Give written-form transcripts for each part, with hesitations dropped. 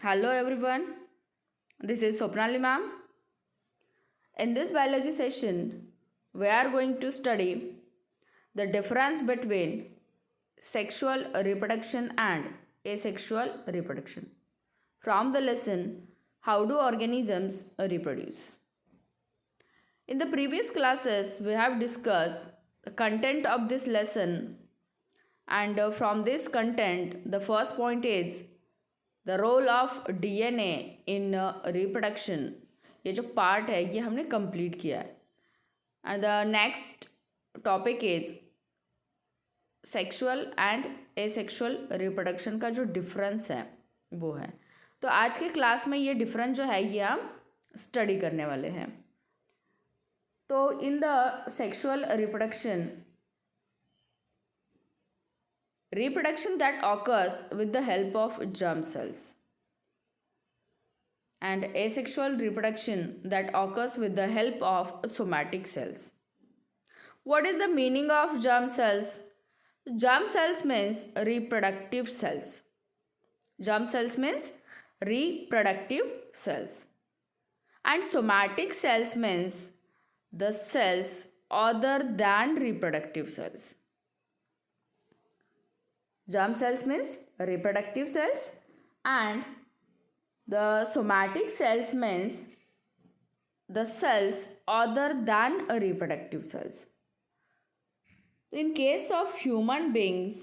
Hello everyone, this is Swapnali ma'am. In this biology session, we are going to study the difference between sexual reproduction and asexual reproduction from the lesson How do organisms reproduce? In the previous classes, we have discussed the content of this lesson, and from this content, the first point is the role of DNA in reproduction. ये जो part है ये हमने complete किया है। And the next topic is sexual and asexual reproduction का जो difference है वो है। तो आज के क्लास में ये डिफरेंस जो है ये हम स्टडी करने वाले हैं। तो in the sexual reproduction that occurs with the help of germ cells, and asexual reproduction that occurs with the help of somatic cells. What is the meaning of germ cells? Germ cells means reproductive cells. Germ cells means reproductive cells. And somatic cells means the cells other than reproductive cells. Germ cells means reproductive cells, and the somatic cells means the cells other than reproductive cells. In case of human beings,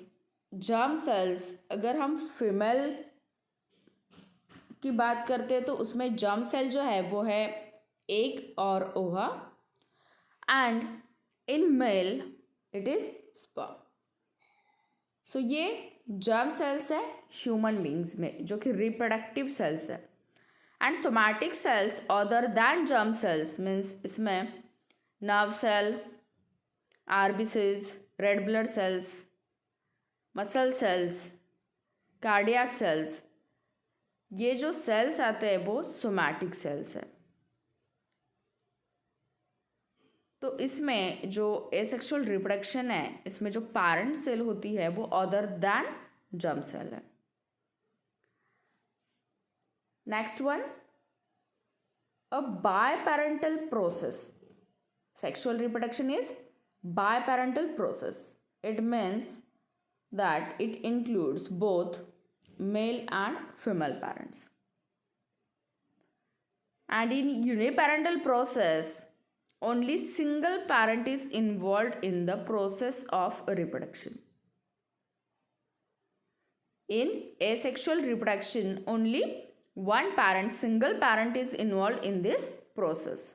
germ cells, अगर हम female की बात करते हैं तो उसमें germ cell जो है वो है egg और ओवा, and in male it is sperm. So ये जर्म सेल्स है ह्यूमन बींग्स में जो कि रिप्रोडक्टिव सेल्स है। And somatic cells other than germ cells means इसमें nerve cell, RBCs, red blood cells, muscle cells, cardiac cells, ये जो sales आते हैं वो सोमैटिक सेल्स है। तो इसमें जो एसेक्सुअल रिप्रोडक्शन है इसमें जो पैरेंट सेल होती है वो अदर दैन जर्म सेल है। Next one, a biparental process. Sexual reproduction is biparental process. It means that it includes both male and female parents. And in uniparental process, only single parent is involved in the process of reproduction. In asexual reproduction, only one parent, single parent is involved in this process.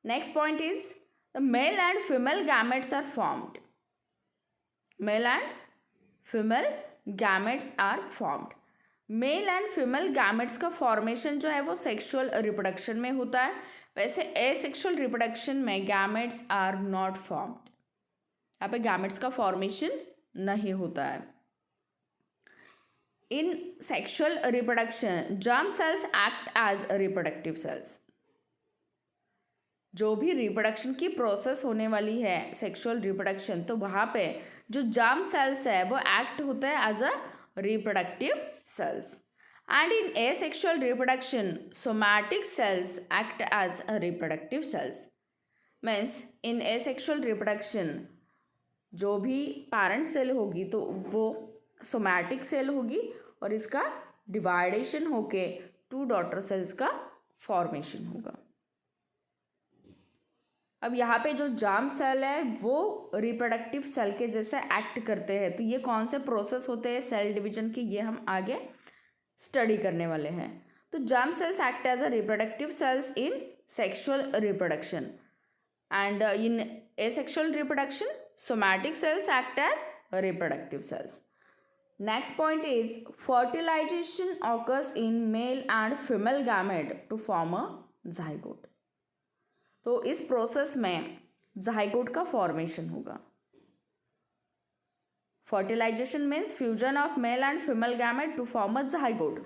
Next point is the male and female gametes are formed. Male and female gametes are formed. Male and female gametes का formation जो है वो sexual reproduction में होता है. वैसे asexual reproduction में gametes are not formed. यहाँ पे गैमेट्स का फॉर्मेशन नहीं होता है. In sexual reproduction germ cells act as reproductive cells. जो भी रिप्रोडक्शन की प्रोसेस होने वाली है सेक्सुअल रिप्रोडक्शन, तो वहाँ पे जो जर्म सेल्स है वो एक्ट होता है as a reproductive cells. And in asexual reproduction, somatic cells act as a reproductive cells. Means in asexual reproduction जो भी parent cell होगी तो वो somatic cell होगी और इसका डिवाइडेशन होके 2 daughter cells का फॉर्मेशन होगा. अब यहाँ पे जो जर्म सेल है वो रिप्रोडक्टिव सेल के जैसे एक्ट करते हैं. तो ये कौन से प्रोसेस होते हैं सेल डिवीजन के, ये हम आगे स्टडी करने वाले हैं. तो germ cells act as a reproductive cells in sexual reproduction, and in asexual reproduction somatic cells act as reproductive cells. Next point is fertilisation occurs in male and female gamete to form a zygote. तो इस process में zygote का formation होगा. Fertilisation means fusion of male and female gamete to form a zygote.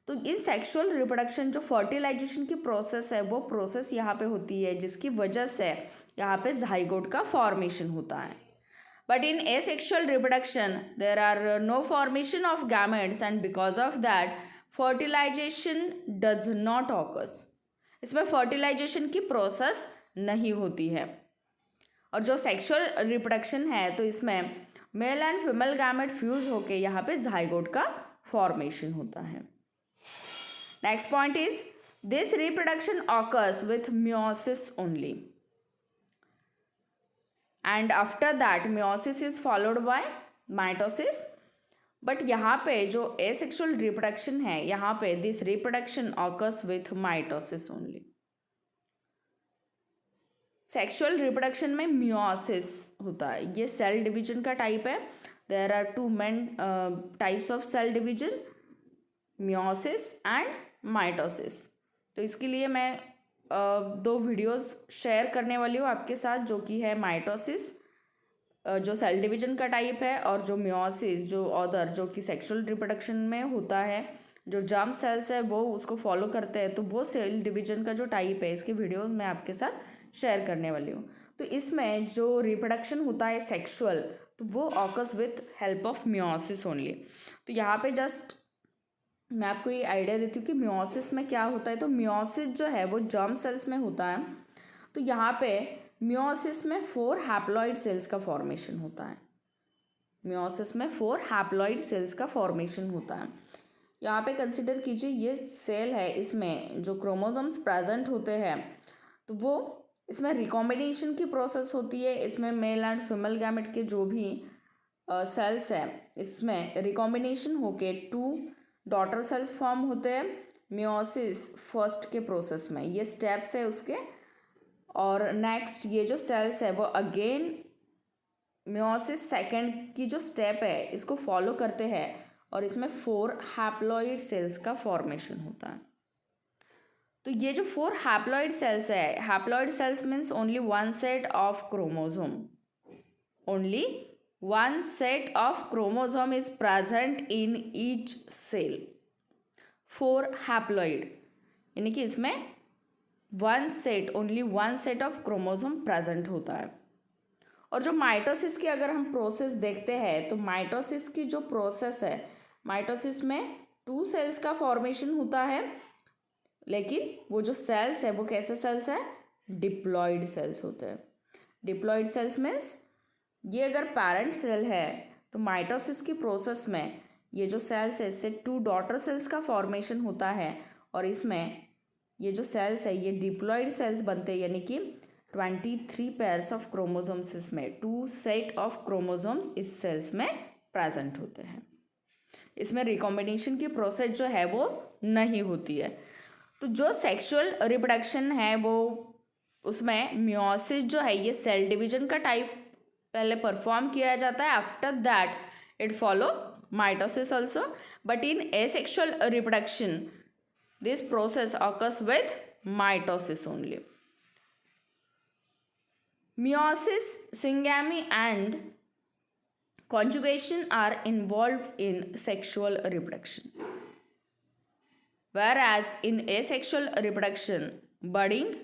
तो in sexual reproduction जो fertilisation की process है वो प्रोसेस यहाँ पे होती है जिसकी वजह से यहाँ पे जाइगोट का फॉर्मेशन होता है. But in asexual reproduction, there are no formation of gametes and because of that, fertilization does not occurs. इसमें fertilization की process नहीं होती है. और जो सेक्सुअल रिप्रोडक्शन है तो इसमें male and female gamete fuse होके यहाँ पे जाइगोट का फॉर्मेशन होता है. Next point is this reproduction occurs with meiosis only and after that meiosis is followed by mitosis. But यहाँ पे जो एसेक्सुअल रिप्रोडक्शन है यहाँ पे this reproduction occurs with mitosis only. Sexual reproduction में मियोसिस होता है, ये सेल डिवीजन का टाइप है. There are two main types of cell division, meiosis and mitosis. तो इसके लिए मैं दो वीडियोस शेयर करने वाली हूँ आपके साथ, जो कि है माइटोसिस जो सेल डिवीजन का टाइप है, और जो मियोसिस जो अदर जो कि सेक्सुअल रिप्रोडक्शन में होता है, जो जर्म सेल्स है वो उसको फॉलो करते हैं. तो वो सेल डिवीजन का जो टाइप है इसके वीडियो मैं आपके साथ शेयर करने वाली हूँ. तो इसमें जो रिप्रोडक्शन होता है सेक्सुअल, तो वो occurs with help of meiosis only. तो यहाँ पे जस्ट मैं आपको ये आइडिया देती हूँ कि मियोसिस में क्या होता है. तो मियोसिस जो है वो जर्म सेल्स में होता है. तो यहाँ पे मियोसिस में 4 हैप्लॉइड सेल्स का फॉर्मेशन होता है. मियोसिस में 4 हैप्लॉइड सेल्स का फॉर्मेशन होता है. यहाँ पे कंसिडर कीजिए ये सेल है, इसमें जो क्रोमोसोम्स प्रेजेंट होते हैं तो वो इसमें रिकॉम्बिनेशन की प्रोसेस होती है. इसमें मेल एंड फीमेल गैमेट के जो भी सेल्स हैं इसमें रिकॉम्बिनेशन होके 2 डॉटर सेल्स फॉर्म होते हैं. मियोसिस फर्स्ट के प्रोसेस में ये स्टेप्स है उसके, और नेक्स्ट ये जो सेल्स है वो अगेन मियोसिस सेकेंड की जो स्टेप है इसको फॉलो करते हैं, और इसमें 4 हैप्लॉइड सेल्स का फॉर्मेशन होता है. तो ये जो 4 हैप्लॉइड सेल्स है, haploid cells means only 1 set of chromosome, only 1 set of chromosome is present in each cell. 4 haploid यानी कि इसमें 1 set, only 1 set of chromosome present होता है. और जो माइटोसिस की अगर हम प्रोसेस देखते हैं तो माइटोसिस की जो प्रोसेस है, माइटोसिस में 2 सेल्स का फॉर्मेशन होता है, लेकिन वो जो सेल्स है वो कैसे सेल्स है, डिप्लॉइड सेल्स होते हैं. डिप्लॉइड सेल्स मीन्स ये अगर पेरेंट सेल है तो माइटोसिस की प्रोसेस में ये जो सेल्स है इससे 2 डॉटर सेल्स का फॉर्मेशन होता है, और इसमें ये जो सेल्स है ये डिप्लॉइड सेल्स बनते हैं. यानी कि 23 पेयर्स ऑफ क्रोमोसोम्स इसमें 2 सेट ऑफ क्रोमोसोम्स इस सेल्स में प्रेजेंट होते हैं. इसमें रिकॉम्बिनेशन की प्रोसेस जो है वो नहीं होती है. तो जो सेक्सुअल रिप्रोडक्शन है वो उसमें मियोसिस जो है ये सेल डिवीजन का टाइप पहले परफॉर्म किया जाता है. After that it follow mitosis also. But in asexual reproduction this process occurs with mitosis only. Meiosis, syngamy and conjugation are involved in sexual reproduction. Whereas in asexual reproduction, budding,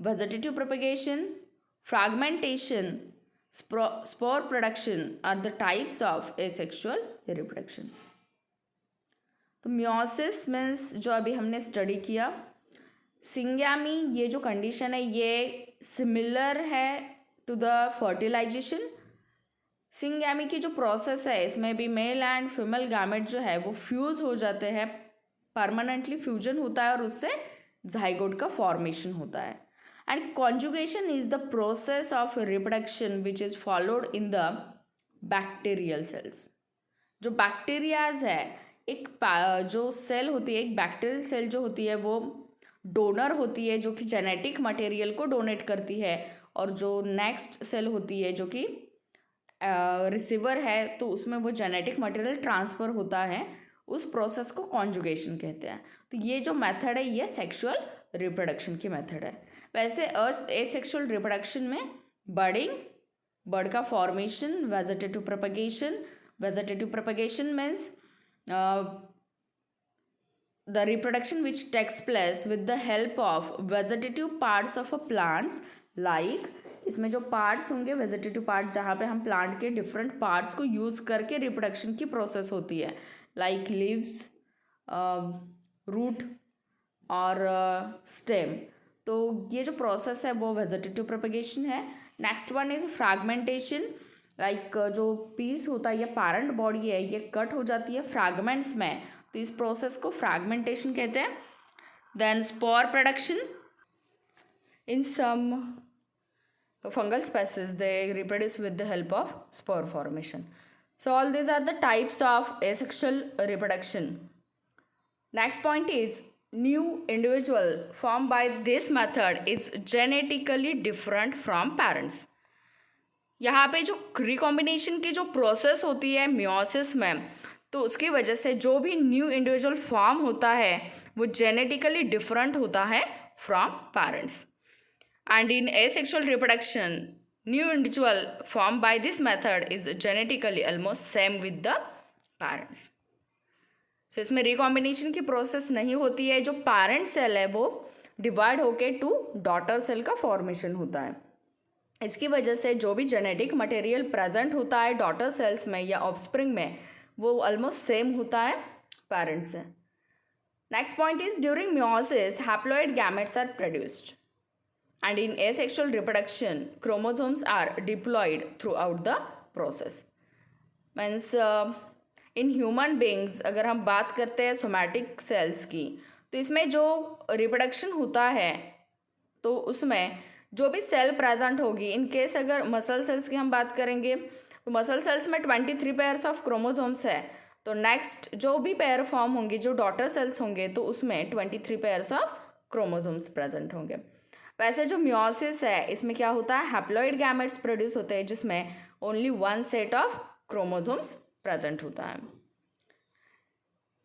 vegetative propagation, fragmentation, spore production are the types of asexual reproduction. तो meiosis means जो अभी हमने study किया. Syngamy ये जो condition है ये similar है टू द फर्टिलाइजेशन. सिंगैमी की जो प्रोसेस है इसमें भी मेल एंड फीमेल गैमेट जो है वो फ्यूज़ हो जाते हैं, परमानेंटली फ्यूजन होता है और उससे जाइगोट का फॉर्मेशन होता है. And conjugation is the process of reproduction which is followed in the bacterial cells. जो बैक्टीरियाज है, एक जो सेल होती है, एक बैक्टीरियल सेल जो होती है वो डोनर होती है जो कि जेनेटिक मटेरियल को डोनेट करती है, और जो नेक्स्ट सेल होती है जो कि रिसीवर है तो उसमें वो जेनेटिक मटेरियल ट्रांसफ़र होता है. उस प्रोसेस को कॉन्जुगेशन कहते हैं. तो ये जो मेथड है ये सेक्सुअल रिप्रोडक्शन की मेथड है. वैसे एसेक्सुअल रिप्रोडक्शन में बर्ड का formation, vegetative propagation means the reproduction which takes place with the help of vegetative parts of a plants like इसमें जो पार्ट्स होंगे वेजिटेटिव पार्ट, जहाँ पे हम प्लांट के डिफरेंट पार्ट्स को यूज़ करके रिप्रोडक्शन की प्रोसेस होती है, लाइक लीव्स, रूट और स्टेम। तो ये जो प्रोसेस है वो वेजिटेटिव प्रोपगेशन है। Next one is fragmentation, like जो पीस होता है या पैरेंट बॉडी है ये कट हो जाती है फ्रैगमेंट्स में, तो इस प्रोसेस को फ्रैगमेंटेशन कहते हैं। Then spore production, in some fungal species they reproduce with the help of spore formation. So all these are the types of asexual reproduction. Next point is new individual formed by this method is genetically different from parents. यहाँ पे जो recombination की जो process होती है meiosis में, तो उसकी वजह से जो भी न्यू इंडिविजुअल फॉर्म होता है वो जेनेटिकली डिफरेंट होता है from parents. And in asexual reproduction, new individual formed by this method is genetically almost same with the parents. So इसमें रिकॉम्बिनेशन की प्रोसेस नहीं होती है, जो पेरेंट सेल है वो डिवाइड होके टू डॉटर सेल का फॉर्मेशन होता है. इसकी वजह से जो भी जेनेटिक मटेरियल प्रेजेंट होता है डॉटर सेल्स में या ऑफस्प्रिंग में वो ऑलमोस्ट सेम होता है पेरेंट्स से. Next point is during meiosis haploid gametes are produced. And in asexual reproduction, chromosomes are diploid throughout the process. Means in human beings अगर हम बात करते हैं सोमैटिक सेल्स की, तो इसमें जो रिप्रोडक्शन होता है तो उसमें जो भी सेल प्रेजेंट होगी, इन केस अगर मसल सेल्स की हम बात करेंगे तो मसल सेल्स में 23 पेयर्स ऑफ क्रोमोसोम्स है, तो नेक्स्ट जो भी पेयर फॉर्म होंगी जो डॉटर सेल्स होंगे तो उसमें 23 पेयर्स ऑफ क्रोमोसोम्स प्रेजेंट होंगे. वैसे जो मियोसिस है इसमें क्या होता है, हैप्लॉइड गैमेट्स प्रोड्यूस होते हैं जिसमें only one set of chromosomes present होता है.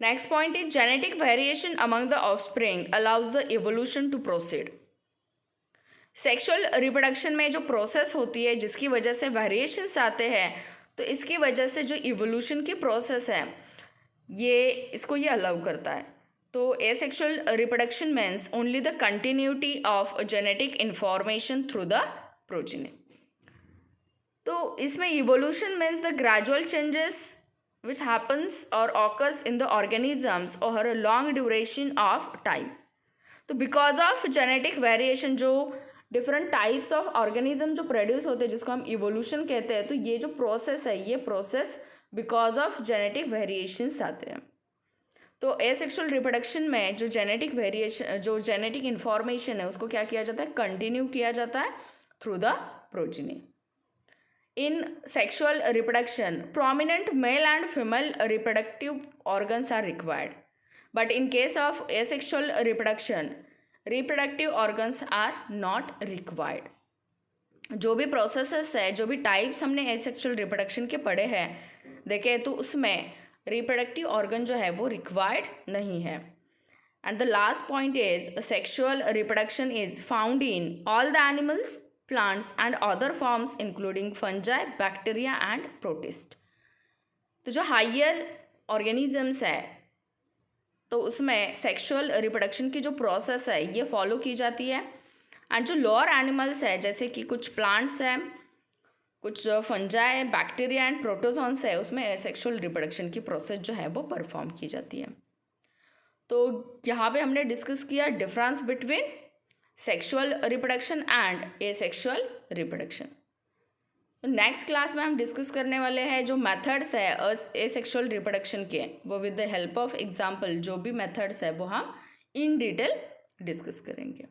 Next point is genetic variation among the offspring allows the evolution to proceed. Sexual reproduction में जो प्रोसेस होती है जिसकी वजह से वेरिएशंस आते हैं, तो इसकी वजह से जो इवोल्यूशन की प्रोसेस है ये अलाउ करता है. तो asexual reproduction means only the continuity of genetic information through the progeny. तो इसमें evolution means the gradual changes which happens or occurs in the organisms over a long duration of time. तो because of genetic variation जो different types of organism जो produce होते हैं जिसको हम evolution कहते हैं, तो ये जो process है ये process because of genetic variations आते हैं. तो एसेक्सुअल रिप्रोडक्शन में जो जेनेटिक वेरिएशन जो जेनेटिक इन्फॉर्मेशन है उसको क्या किया जाता है, कंटिन्यू किया जाता है through the progeny. In sexual reproduction prominent male and female reproductive organs are required, but in case of asexual reproduction reproductive organs are not required. जो भी प्रोसेसेस है, जो भी टाइप्स हमने एसेक्सुअल रिप्रोडक्शन के पढ़े हैं देखे, तो उसमें रिप्रोडक्टिव ऑर्गन जो है वो रिक्वायर्ड नहीं है. And the last point is sexual reproduction is found in all the animals, plants and other forms including fungi, bacteria and protist. तो जो हायर ऑर्गेनिजम्स है तो उसमें सेक्सुअल रिप्रोडक्शन की जो प्रोसेस है ये फॉलो की जाती है. एंड जो लोअर एनिमल्स है जैसे कि कुछ प्लांट्स हैं, कुछ फंजाई, बैक्टीरिया एंड प्रोटोजोन्स है, उसमें सेक्सुअल रिप्रोडक्शन की प्रोसेस जो है वो परफॉर्म की जाती है. तो यहाँ पे हमने डिस्कस किया difference between sexual reproduction and asexual reproduction. तो नेक्स्ट क्लास में हम डिस्कस करने वाले हैं जो मेथड्स है एसेक्सुअल रिप्रोडक्शन के, वो with the help of example जो भी मेथड्स है वो हम इन डिटेल डिस्कस करेंगे.